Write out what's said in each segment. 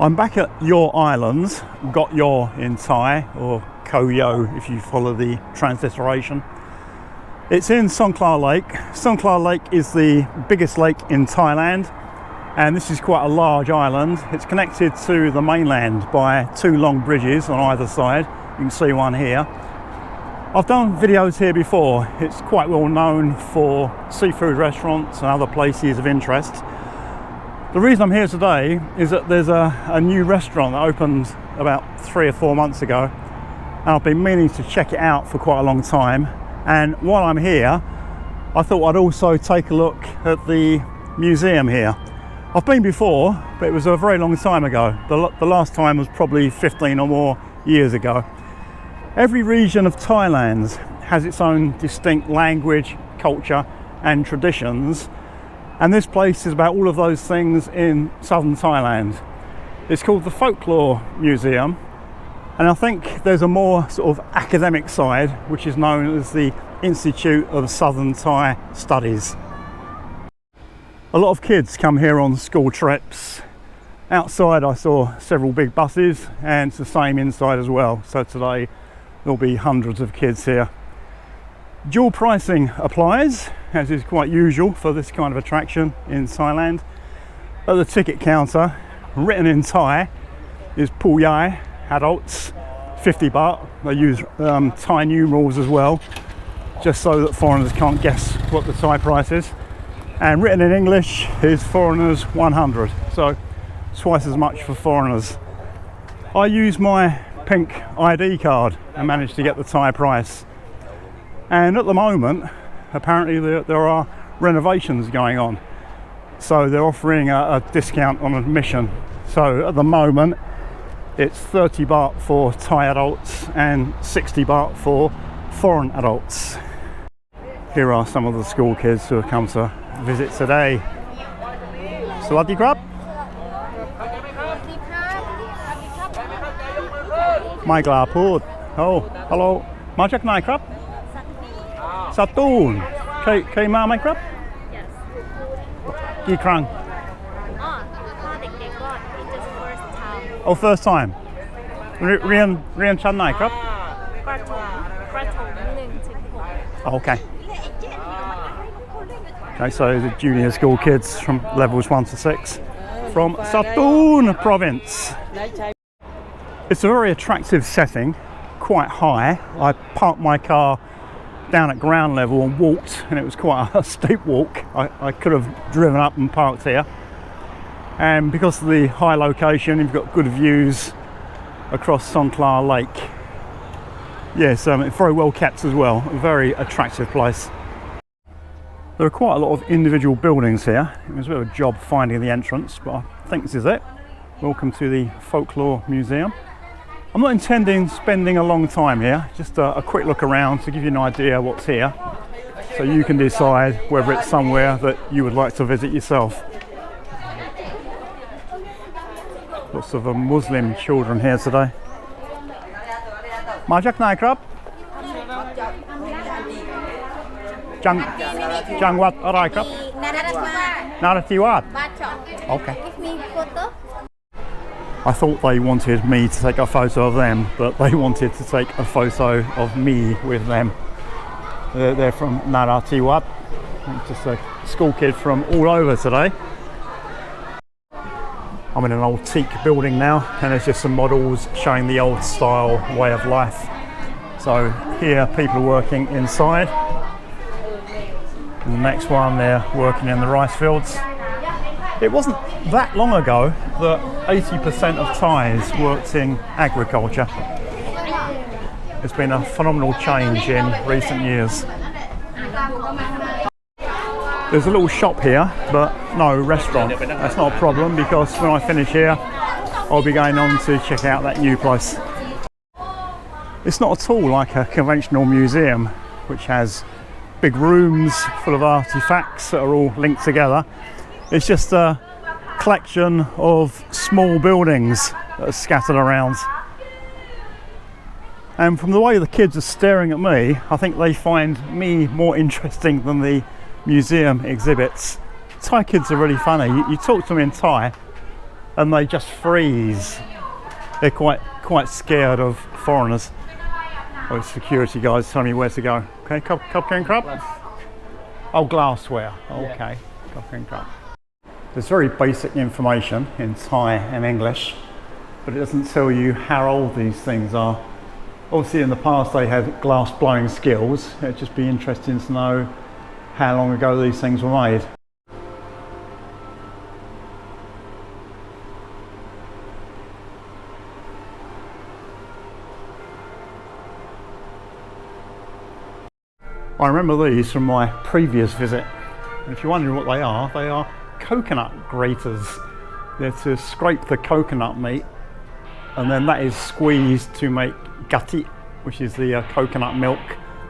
I'm back at Yo Islands, Koh Yo in Thai, or Koh Yo if you follow the transliteration. It's in Songkhla Lake. Songkhla Lake is the biggest lake in Thailand, and this is quite a large island. It's connected to the mainland by 2 long bridges on either side. You can see one here. I've done videos here before. It's quite well known for seafood restaurants and other places of interest. The reason I'm here today is that there's a new restaurant that opened about 3 or 4 months ago, and I've been meaning to check it out for quite a long time. And while I'm here, I thought I'd also take a look at the museum here. I've been before, but it was a very long time ago. The last time was probably 15 or more years ago. Every region of Thailand has its own distinct language, culture and traditions, and this place is about all of those things in southern Thailand. It's called the Folklore Museum, and I think there's a more sort of academic side, which is known as the Institute of Southern Thai Studies. A lot of kids come here on school trips. Outside I saw several big buses, and it's the same inside as well. So today there'll be hundreds of kids here. Dual pricing applies, as is quite usual for this kind of attraction in Thailand. At the ticket counter, written in Thai, is Hat Yai, adults, 50 baht. They use Thai numerals as well, just so that foreigners can't guess what the Thai price is. And written in English is foreigners 100, so twice as much for foreigners. I used my pink ID card and managed to get the Thai price. And at the moment, apparently there are renovations going on, so they're offering a discount on admission. So at the moment it's 30 baht for Thai adults and 60 baht for foreign adults. Here are some of the school kids who have come to visit today. Sawadee krab. My gladพูด. Oh, hello. มาจากไหนครับ สตูล เคยมาไหมครับ Yes. กี่ครั้ง ตอนเด็กๆก็ it's just first time. Oh, first time. เรียนชั้นไหนครับ ประถม1 ถึง 6 Oh, okay. Okay, so the junior school kids from levels 1 to 6 from Satoon province. It's a very attractive setting, quite high. I parked my car down at ground level and walked, and it was quite a steep walk. I could have driven up and parked here. And because of the high location, you've got good views across Songkhla Lake. Yes, it's very well kept as well. A very attractive place. There are quite a lot of individual buildings here. It was a bit of a job finding the entrance, but I think this is it. Welcome to the Folklore Museum. I'm not intending spending a long time here, just a quick look around to give you an idea what's here, so you can decide whether it's somewhere that you would like to visit yourself. Lots of Muslim children here today. มาจากไหนครับ จังหวัดอะไรครับ นาราธิวาส Okay. I thought they wanted me to take a photo of them, but they wanted to take a photo of me with them. They're from Narathiwat. Just a school kid from all over today. I'm in an old teak building now, and there's just some models showing the old style way of life. So here people are working inside. And the next one, they're working in the rice fields. It wasn't that long ago that 80% of Thais worked in agriculture. It's been a phenomenal change in recent years. There's a little shop here, but no restaurant. That's not a problem, because when I finish here, I'll be going on to check out that new place. It's not at all like a conventional museum, which has big rooms full of artifacts that are all linked together. It's just a collection of small buildings that are scattered around. And from the way the kids are staring at me, I think they find me more interesting than the museum exhibits. Thai kids are really funny. You talk to them in Thai and they just freeze. They're quite scared of foreigners. Oh, security guys telling me where to go. Okay, cupcake and crab? Oh, glassware. Okay, cupcake and crab. There's very basic information in Thai and English, but it doesn't tell you how old these things are. Obviously in the past they had glass blowing skills. It'd just be interesting to know how long ago these things were made. I remember these from my previous visit, and if you're wondering what they are coconut graters. They're to scrape the coconut meat, and then that is squeezed to make gati, which is the coconut milk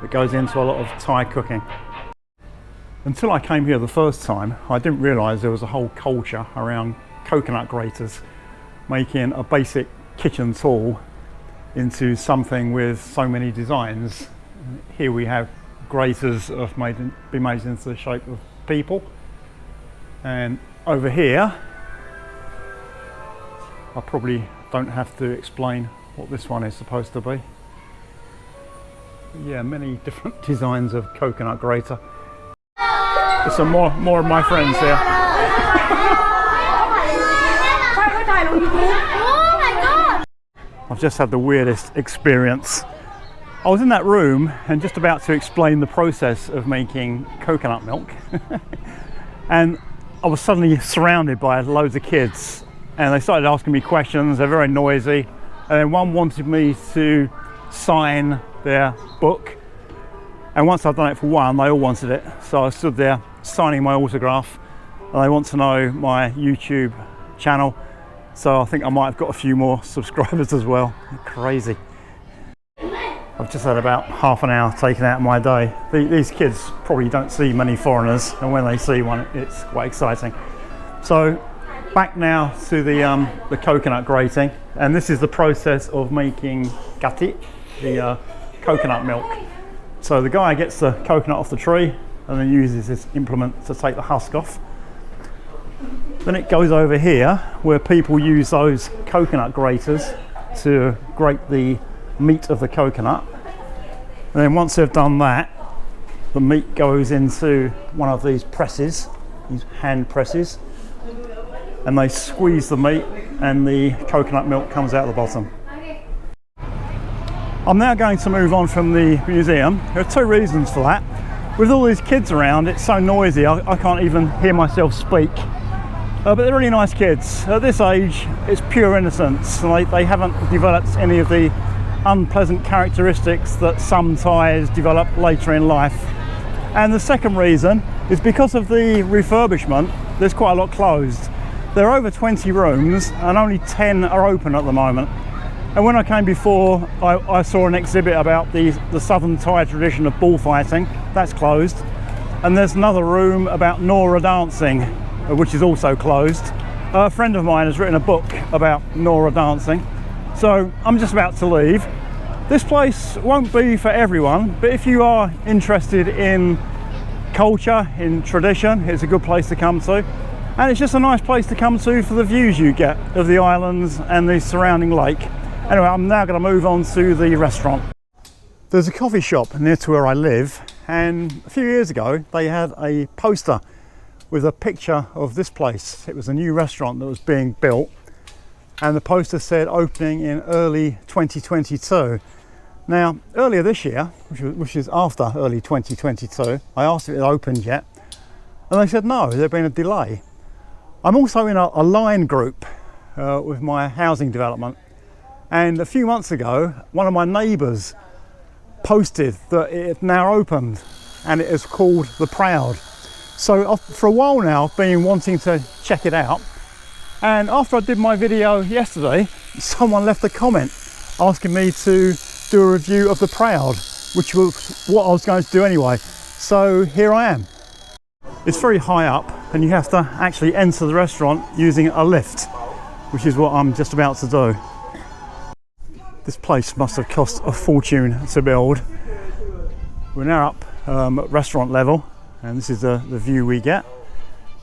that goes into a lot of Thai cooking. Until I came here the first time, I didn't realise there was a whole culture around coconut graters, making a basic kitchen tool into something with so many designs. Here we have graters that have been made into the shape of people, and over here I probably don't have to explain what this one is supposed to be. Yeah, many different designs of coconut grater. There's some more of my friends here. Oh my god! I've just had the weirdest experience. I was in that room and just about to explain the process of making coconut milk and I was suddenly surrounded by loads of kids, and they started asking me questions. They're very noisy, and then one wanted me to sign their book, and once I'd done it for one, they all wanted it, so I stood there signing my autograph, and they want to know my YouTube channel, so I think I might have got a few more subscribers as well. Crazy. I've just had about half an hour taken out of my day. These kids probably don't see many foreigners, and when they see one, it's quite exciting. So back now to the coconut grating, and this is the process of making gati, the coconut milk. So the guy gets the coconut off the tree and then uses this implement to take the husk off. Then it goes over here where people use those coconut graters to grate the meat of the coconut, and then once they've done that, the meat goes into one of these presses, these hand presses, and they squeeze the meat and the coconut milk comes out the bottom. I'm now going to move on from the museum. There are two reasons for that. With all these kids around, it's so noisy I can't even hear myself speak. But they're really nice kids. At this age, it's pure innocence. They haven't developed any of the unpleasant characteristics that some Thais develop later in life. And the second reason is because of the refurbishment, there's quite a lot closed. There are over 20 rooms and only 10 are open at the moment. And when I came before, I saw an exhibit about the southern Thai tradition of bullfighting. That's closed. And there's another room about Nora dancing, which is also closed. A friend of mine has written a book about Nora dancing. So I'm just about to leave. This place won't be for everyone, but if you are interested in culture, in tradition, it's a good place to come to. And it's just a nice place to come to for the views you get of the islands and the surrounding lake. Anyway, I'm now going to move on to the restaurant. There's a coffee shop near to where I live, and a few years ago they had a poster with a picture of this place. It was a new restaurant that was being built, and the poster said opening in early 2022. Now, earlier this year, which is after early 2022, I asked if it had opened yet, and they said no, there'd been a delay. I'm also in a line group with my housing development, and a few months ago, one of my neighbours posted that it had now opened, and it is called The Proud. So for a while now, I've been wanting to check it out, and after I did my video yesterday, someone left a comment asking me to do a review of The Proud, which was what I was going to do anyway. So here I am. It's very high up, and you have to actually enter the restaurant using a lift, which is what I'm just about to do. This place must have cost a fortune to build. We're now up at restaurant level, and this is the view we get,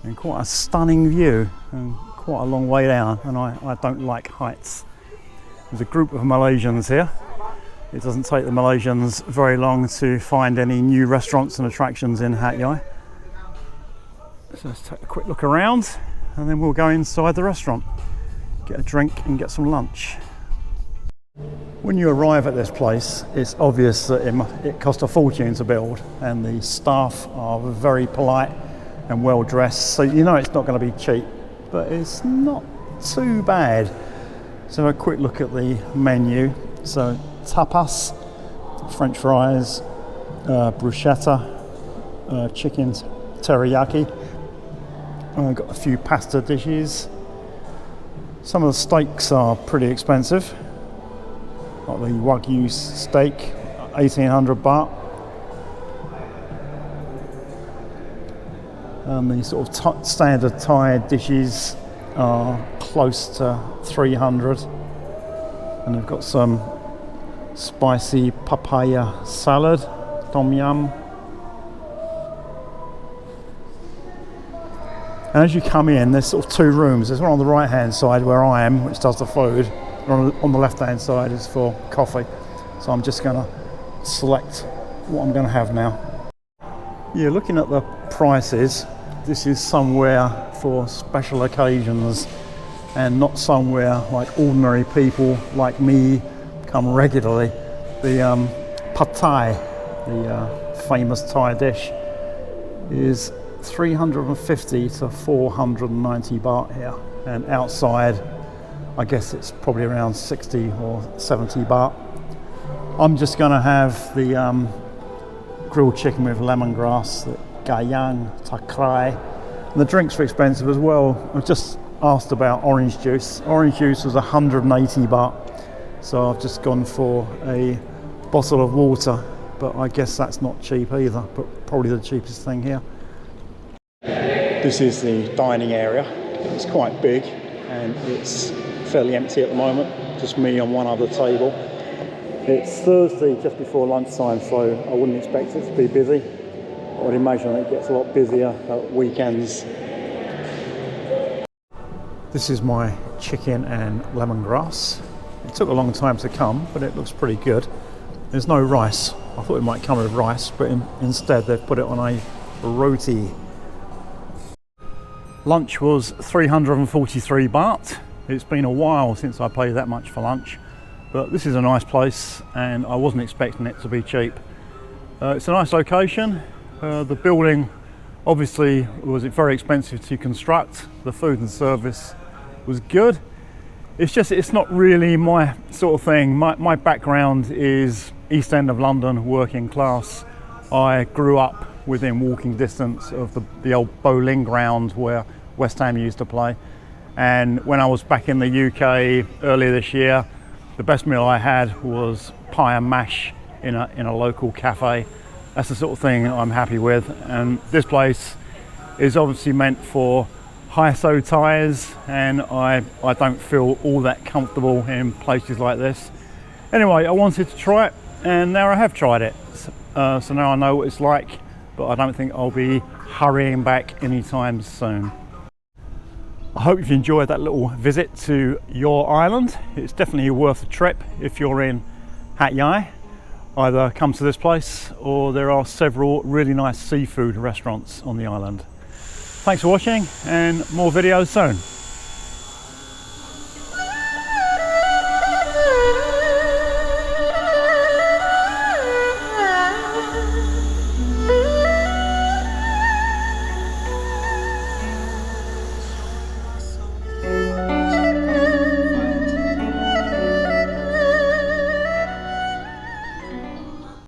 and quite a stunning view, and quite a long way down, and I don't like heights. There's a group of Malaysians here. It doesn't take the Malaysians very long to find any new restaurants and attractions in Hat Yai. So let's take a quick look around, and then we'll go inside the restaurant, get a drink and get some lunch. When you arrive at this place, it's obvious that it cost a fortune to build, and the staff are very polite and well dressed, so you know it's not going to be cheap, but it's not too bad. So a quick look at the menu. So tapas, French fries, bruschetta, chicken teriyaki. I've got a few pasta dishes. Some of the steaks are pretty expensive. Like the Wagyu steak, 1800 baht. And the sort of standard Thai dishes are close to 300. And they've got some spicy papaya salad, tom yum. And as you come in, there's sort of two rooms. There's one on the right hand side where I am, which does the food. On the left hand side is for coffee. So I'm just going to select what I'm going to have now. Yeah, looking at the prices, this is somewhere for special occasions and not somewhere like ordinary people like me come regularly. The Pad Thai, the famous Thai dish, is 350 to 490 baht here, and outside I guess it's probably around 60 or 70 baht. I'm just going to have the grilled chicken with lemongrass, the gayang, takrai, and the drinks are expensive as well. I've just asked about orange juice. Orange juice was 180 baht, so I've just gone for a bottle of water, but I guess that's not cheap either, but probably the cheapest thing here. This is the dining area. It's quite big and it's fairly empty at the moment, just me on one other table. It's Thursday just before lunchtime, so I wouldn't expect it to be busy. I would imagine it gets a lot busier at weekends. This is my chicken and lemongrass. It took a long time to come, but it looks pretty good. There's no rice. I thought it might come with rice, but instead they've put it on a roti. Lunch was 343 baht. It's been a while since I paid that much for lunch, but this is a nice place and I wasn't expecting it to be cheap. It's a nice location. The building obviously was very expensive to construct. The food and service was good. It's not really my sort of thing. My background is East End of London, working class. I grew up within walking distance of the old bowling ground where West Ham used to play. And when I was back in the UK earlier this year, the best meal I had was pie and mash in a local cafe. That's the sort of thing I'm happy with. And this place is obviously meant for high-so Thais, and I don't feel all that comfortable in places like this. Anyway, I wanted to try it, and now I have tried it. So now I know what it's like, but I don't think I'll be hurrying back anytime soon. I hope you've enjoyed that little visit to your island. It's definitely worth a trip if you're in Hat Yai. Either come to this place or there are several really nice seafood restaurants on the island. Thanks for watching and more videos soon.